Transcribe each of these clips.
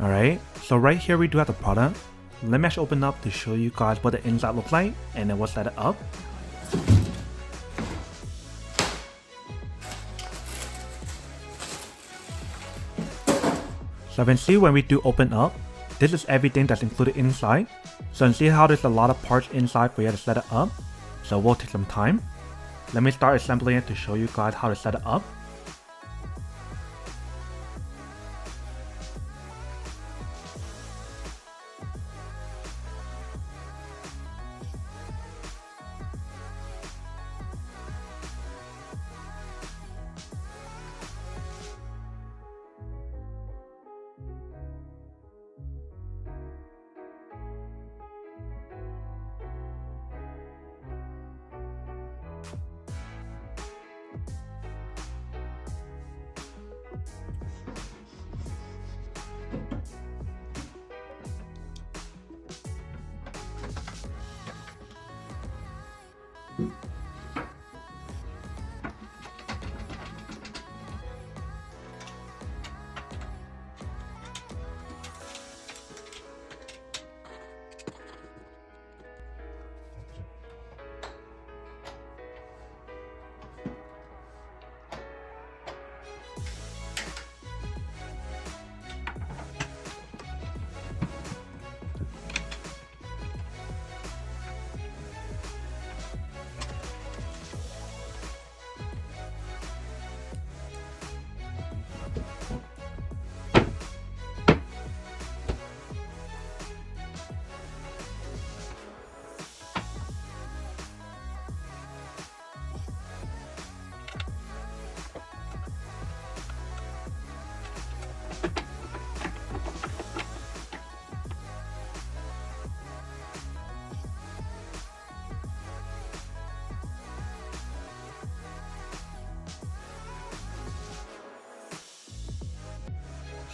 Alright, so right here we do have the product. Let me actually open up to show you guys what the inside looks like and then we'll set it up. So you can see when we do open up, this is everything that's included inside. So you can see how there's a lot of parts inside for you to set it up. So we'll take some time. Let me start assembling it to show you guys how to set it up.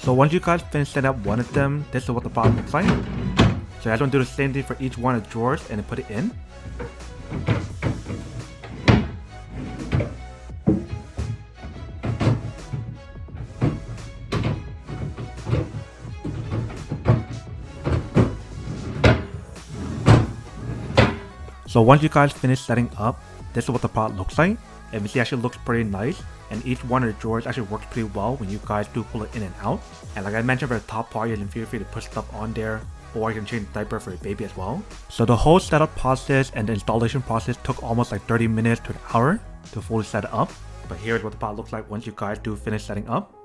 So once you guys finish setting up one of them, this is what the product looks like. So you guys want to do the same thing for each one of the drawers and then put it in. So once you guys finish setting up, this is what the product looks like. And you see, actually looks pretty nice. And each one of the drawers actually works pretty well when you guys do pull it in and out. And like I mentioned for the top part, you can feel free to put stuff on there, or you can change the diaper for your baby as well. So the whole setup process and the installation process took almost like 30 minutes to an hour to fully set it up. But here's what the product looks like once you guys do finish setting up.